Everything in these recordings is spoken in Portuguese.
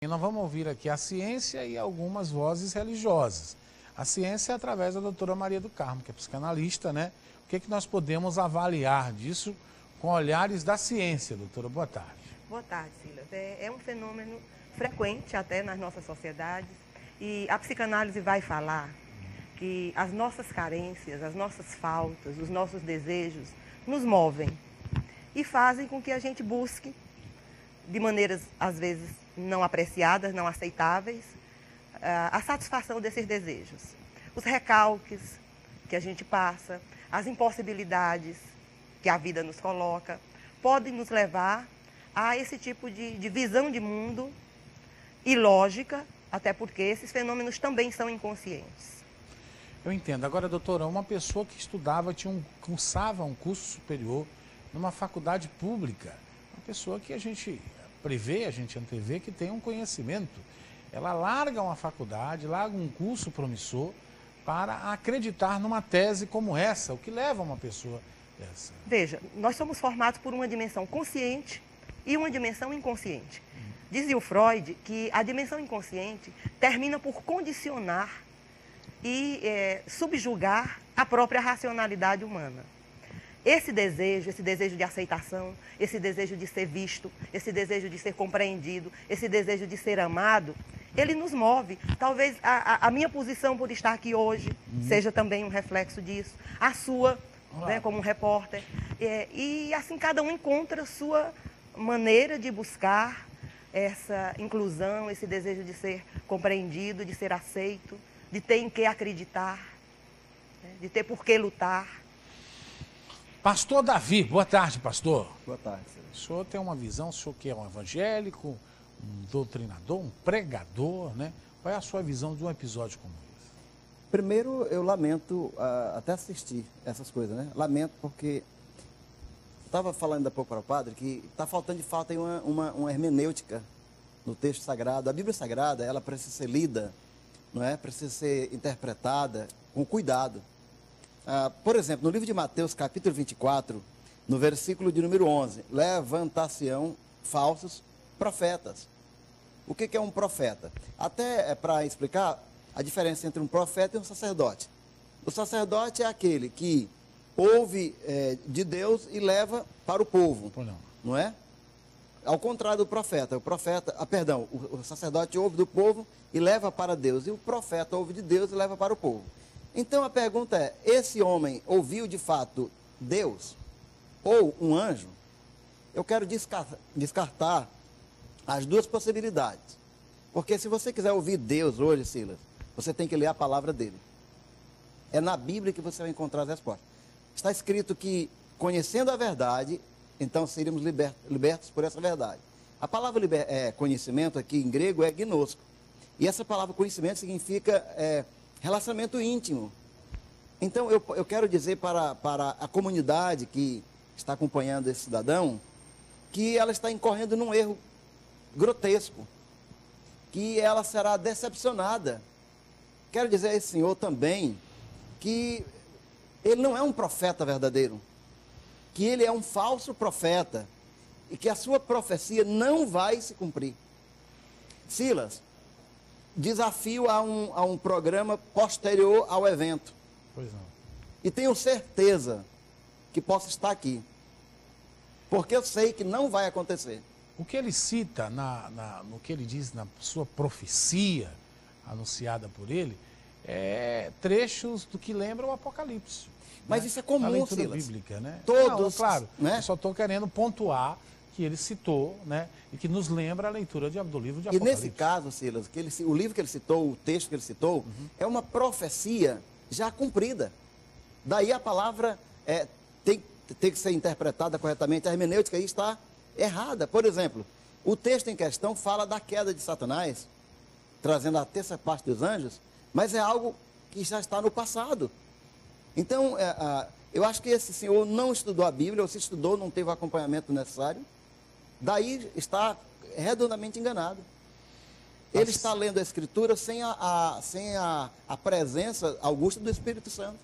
E nós vamos ouvir aqui a ciência e algumas vozes religiosas. A ciência é através da doutora Maria do Carmo, que é psicanalista, né? O que nós podemos avaliar disso com olhares da ciência, doutora? Boa tarde. Boa tarde, Silas. É um fenômeno frequente até nas nossas sociedades e a psicanálise vai falar que as nossas carências, as nossas faltas, os nossos desejos nos movem e fazem com que a gente busque, de maneiras às vezes não apreciadas, não aceitáveis, a satisfação desses desejos. Os recalques que a gente passa, as impossibilidades que a vida nos coloca, podem nos levar a esse tipo de visão de mundo ilógica, até porque esses fenômenos também são inconscientes. Eu entendo. Agora, doutora, uma pessoa que estudava, cursava um curso superior numa faculdade pública, uma pessoa que a gente prevê, a gente antevê que tem um conhecimento, ela larga uma faculdade, larga um curso promissor para acreditar numa tese como essa, o que leva uma pessoa dessa? Veja, nós somos formados por uma dimensão consciente e uma dimensão inconsciente. Dizia o Freud que a dimensão inconsciente termina por condicionar e subjugar a própria racionalidade humana. Esse desejo de aceitação, esse desejo de ser visto, esse desejo de ser compreendido, esse desejo de ser amado, ele nos move. Talvez a minha posição por estar aqui hoje seja também um reflexo disso. A sua, né, como um repórter. E assim cada um encontra a sua maneira de buscar essa inclusão, esse desejo de ser compreendido, de ser aceito, de ter em que acreditar, né, de ter por que lutar. Pastor Davi, boa tarde, pastor. Boa tarde, senhor. O senhor tem uma visão, o senhor que é um evangélico, um doutrinador, um pregador, né? Qual é a sua visão de um episódio como esse? Primeiro, eu lamento até assistir essas coisas, né? Lamento porque estava falando ainda há pouco para o padre que está faltando de fato aí uma hermenêutica no texto sagrado. A Bíblia Sagrada, ela precisa ser lida, não é? Precisa ser interpretada com cuidado. Por exemplo, no livro de Mateus, capítulo 24, no versículo de número 11, levantar-se-ão falsos profetas. O que é um profeta? Até para explicar a diferença entre um profeta e um sacerdote. O sacerdote é aquele que ouve de Deus e leva para o povo, não é? Ao contrário do profeta. O sacerdote ouve do povo e leva para Deus. E o profeta ouve de Deus e leva para o povo. Então a pergunta é, esse homem ouviu de fato Deus ou um anjo? Eu quero descartar as duas possibilidades. Porque se você quiser ouvir Deus hoje, Silas, você tem que ler a palavra dele. É na Bíblia que você vai encontrar as respostas. Está escrito que, conhecendo a verdade, então seríamos libertos por essa verdade. A palavra conhecimento aqui em grego é gnosko. E essa palavra conhecimento significa relacionamento íntimo. Então, eu quero dizer para a comunidade que está acompanhando esse cidadão, que ela está incorrendo num erro grotesco, que ela será decepcionada. Quero dizer a esse senhor também que ele não é um profeta verdadeiro, que ele é um falso profeta e que a sua profecia não vai se cumprir. Silas, desafio a um programa posterior ao evento. Pois não. E tenho certeza que posso estar aqui, porque eu sei que não vai acontecer. O que ele cita, no que ele diz na sua profecia anunciada por ele, é trechos do que lembra o Apocalipse. Mas né? isso é comum, a leitura Silas. bíblica, né? Todos, não, claro, né? Eu só estou querendo pontuar que ele citou, né? E que nos lembra a leitura do livro de Apocalipse. E nesse caso, Silas, o livro que ele citou, o texto que ele citou, é uma profecia já cumprida. Daí a palavra tem que ser interpretada corretamente. A hermenêutica aí está errada. Por exemplo, o texto em questão fala da queda de Satanás, trazendo a terça parte dos anjos, mas é algo que já está no passado. Então, eu acho que esse senhor não estudou a Bíblia, ou se estudou, não teve o acompanhamento necessário. Daí está redondamente enganado. Ele está lendo a Escritura sem a presença augusta do Espírito Santo.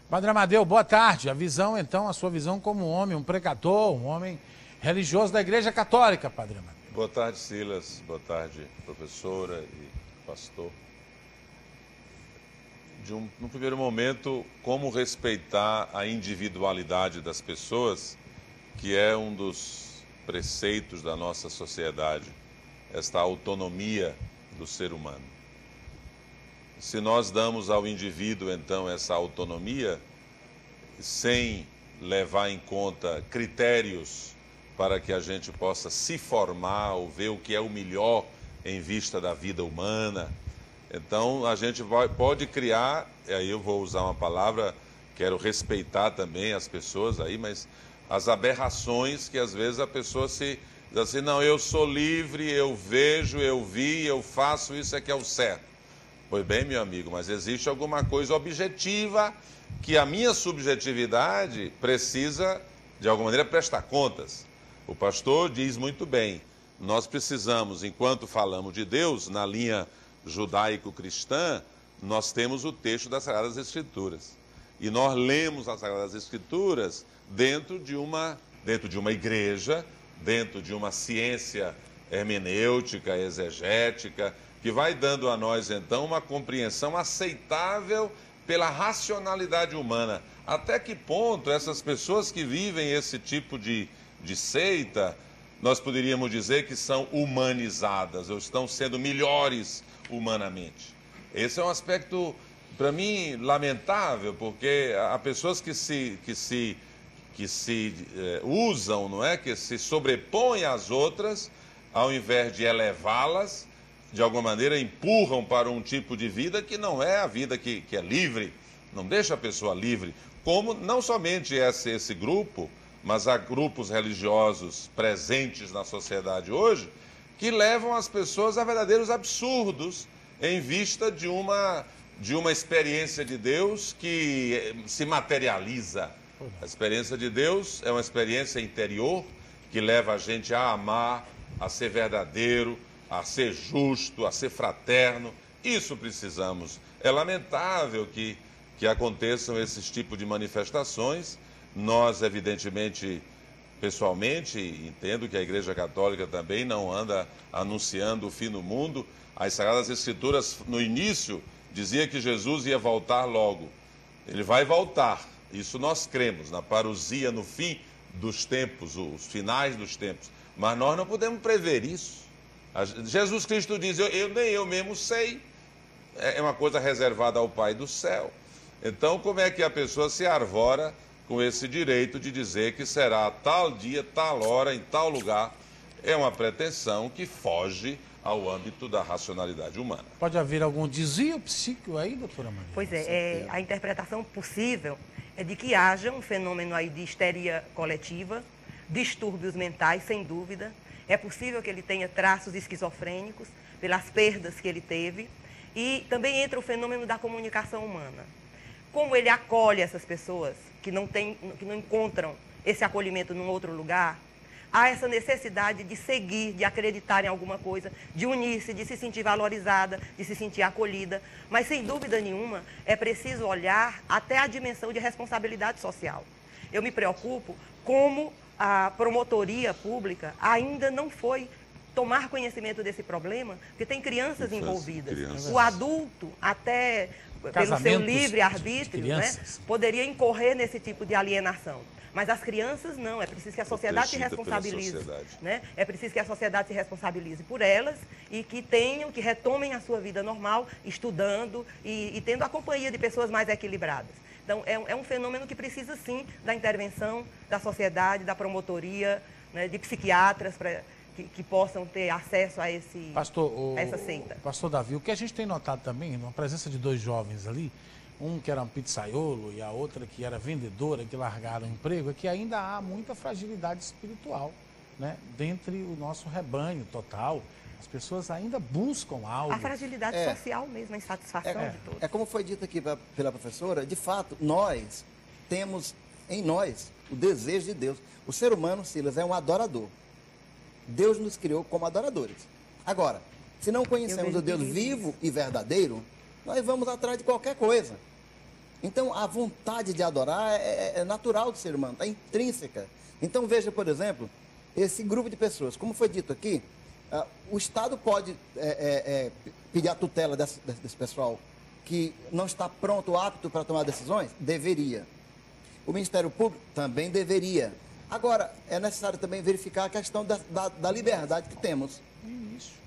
Padre Amadeu, boa tarde. A visão, então, a sua visão como um homem, um pregador, um homem religioso da Igreja Católica, Padre Amadeu. Boa tarde, Silas. Boa tarde, professora e pastor. No primeiro momento, como respeitar a individualidade das pessoas, que é um dos preceitos da nossa sociedade, esta autonomia do ser humano. Se nós damos ao indivíduo, então, essa autonomia, sem levar em conta critérios para que a gente possa se formar ou ver o que é o melhor em vista da vida humana, então a gente pode criar, e aí eu vou usar uma palavra, quero respeitar também as pessoas aí, mas as aberrações que às vezes a pessoa se diz assim, não, eu sou livre, eu vejo, eu vi, eu faço, isso é que é o certo. Pois bem, meu amigo, mas existe alguma coisa objetiva que a minha subjetividade precisa, de alguma maneira, prestar contas. O pastor diz muito bem, nós precisamos, enquanto falamos de Deus, na linha judaico-cristã, nós temos o texto das Sagradas Escrituras. E nós lemos as Sagradas Escrituras dentro de uma igreja, dentro de uma ciência hermenêutica, exegética, que vai dando a nós, então, uma compreensão aceitável pela racionalidade humana. Até que ponto essas pessoas que vivem esse tipo de seita, nós poderíamos dizer que são humanizadas, ou estão sendo melhores humanamente. Esse é um aspecto, para mim, lamentável, porque há pessoas que se usam, não é? Que se sobrepõem às outras, ao invés de elevá-las, de alguma maneira empurram para um tipo de vida que não é a vida que é livre, não deixa a pessoa livre. Como não somente esse grupo, mas há grupos religiosos presentes na sociedade hoje que levam as pessoas a verdadeiros absurdos em vista de uma experiência de Deus que se materializa. A experiência de Deus é uma experiência interior que leva a gente a amar, a ser verdadeiro, a ser justo, a ser fraterno. Isso precisamos. É lamentável que aconteçam esses tipos de manifestações. Nós, evidentemente, pessoalmente, entendo que a Igreja Católica também não anda anunciando o fim do mundo. As Sagradas Escrituras, no início, dizia que Jesus ia voltar logo. Ele vai voltar. Isso nós cremos, na parousia, no fim dos tempos, os finais dos tempos. Mas nós não podemos prever isso. Jesus Cristo diz, nem eu mesmo sei. É uma coisa reservada ao Pai do céu. Então, como é que a pessoa se arvora com esse direito de dizer que será tal dia, tal hora, em tal lugar? É uma pretensão que foge ao âmbito da racionalidade humana. Pode haver algum desvio psíquico aí, doutora Maria? Pois é, a interpretação possível é de que haja um fenômeno aí de histeria coletiva, distúrbios mentais, sem dúvida. É possível que ele tenha traços esquizofrênicos pelas perdas que ele teve. E também entra o fenômeno da comunicação humana. Como ele acolhe essas pessoas que não encontram esse acolhimento num outro lugar, há essa necessidade de seguir, de acreditar em alguma coisa, de unir-se, de se sentir valorizada, de se sentir acolhida. Mas, sem dúvida nenhuma, é preciso olhar até a dimensão de responsabilidade social. Eu me preocupo como a promotoria pública ainda não foi tomar conhecimento desse problema, porque tem crianças envolvidas. O adulto, até pelo seu livre-arbítrio, né, poderia incorrer nesse tipo de alienação. Mas as crianças não, é preciso que a sociedade se responsabilize. Né? É preciso que a sociedade se responsabilize por elas e que retomem a sua vida normal, estudando e tendo a companhia de pessoas mais equilibradas. Então, é um fenômeno que precisa, sim, da intervenção da sociedade, da promotoria, né, de psiquiatras, que possam ter acesso a essa seita. Pastor Davi, o que a gente tem notado também, na presença de dois jovens ali, um que era um pizzaiolo e a outra que era vendedora, que largaram o emprego, é que ainda há muita fragilidade espiritual, né, dentre o nosso rebanho total. As pessoas ainda buscam algo. A fragilidade social mesmo, a insatisfação de todos. É como foi dito aqui pela professora, de fato, nós temos em nós o desejo de Deus. O ser humano, Silas, é um adorador. Deus nos criou como adoradores. Agora, se não conhecemos o Deus vivo e verdadeiro, nós vamos atrás de qualquer coisa. Então, a vontade de adorar é natural do ser humano, é intrínseca. Então, veja, por exemplo, esse grupo de pessoas, como foi dito aqui, O Estado pode pedir a tutela desse pessoal que não está pronto, apto para tomar decisões? Deveria. O Ministério Público também deveria. Agora, é necessário também verificar a questão da liberdade que temos.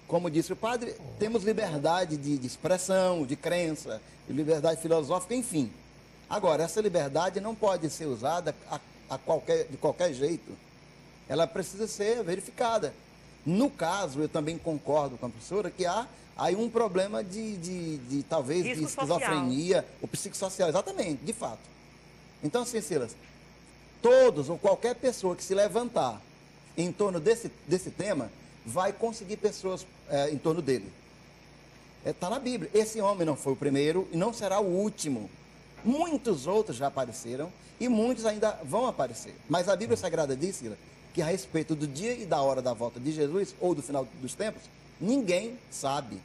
Como disse o padre, temos liberdade de expressão, de crença, de liberdade filosófica, enfim. Agora, essa liberdade não pode ser usada de qualquer jeito. Ela precisa ser verificada. No caso, eu também concordo com a professora que há aí um problema talvez de esquizofrenia, ou psicossocial, exatamente, de fato. Então, assim, Silas, todos ou qualquer pessoa que se levantar em torno desse tema vai conseguir pessoas em torno dele. Está na Bíblia. Esse homem não foi o primeiro e não será o último. Muitos outros já apareceram e muitos ainda vão aparecer. Mas a Bíblia Sagrada diz, Silas, que a respeito do dia e da hora da volta de Jesus, ou do final dos tempos, ninguém sabe.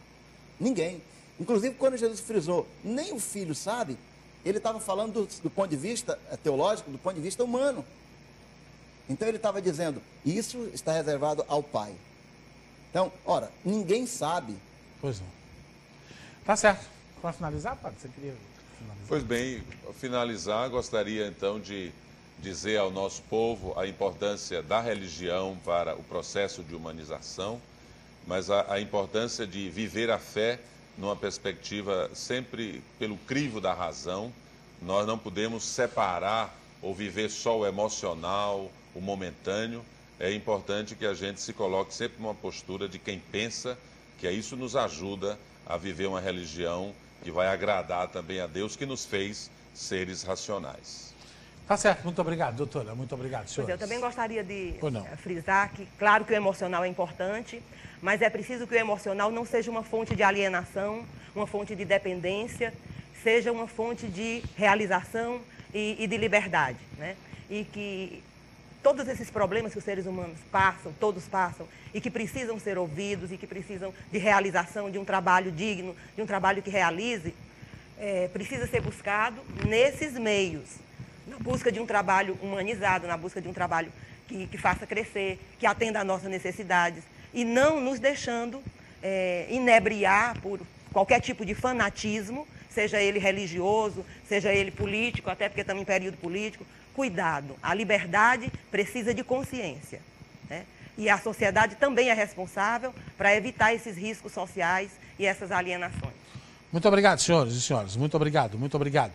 Ninguém. Inclusive, quando Jesus frisou, nem o Filho sabe, ele estava falando do ponto de vista teológico, do ponto de vista humano. Então, ele estava dizendo, isso está reservado ao Pai. Então, ora, ninguém sabe. Pois não. Tá certo. Para finalizar, padre, você queria finalizar? Pois bem, ao finalizar, gostaria então de dizer ao nosso povo a importância da religião para o processo de humanização, mas a importância de viver a fé numa perspectiva sempre pelo crivo da razão. Nós não podemos separar ou viver só o emocional, o momentâneo. É importante que a gente se coloque sempre numa postura de quem pensa, que isso nos ajuda a viver uma religião que vai agradar também a Deus, que nos fez seres racionais. Tá certo, muito obrigado, doutora, muito obrigado, senhor. Eu também gostaria de frisar que, claro que o emocional é importante, mas é preciso que o emocional não seja uma fonte de alienação, uma fonte de dependência, seja uma fonte de realização e de liberdade, né? E que todos esses problemas que os seres humanos passam, todos passam, e que precisam ser ouvidos, e que precisam de realização, de um trabalho digno, de um trabalho que realize, precisa ser buscado nesses meios, na busca de um trabalho humanizado, na busca de um trabalho que faça crescer, que atenda às nossas necessidades, e não nos deixando inebriar por qualquer tipo de fanatismo, seja ele religioso, seja ele político, até porque estamos em período político. Cuidado, a liberdade precisa de consciência, né? E a sociedade também é responsável para evitar esses riscos sociais e essas alienações. Muito obrigado, senhores e senhoras. Muito obrigado, muito obrigado.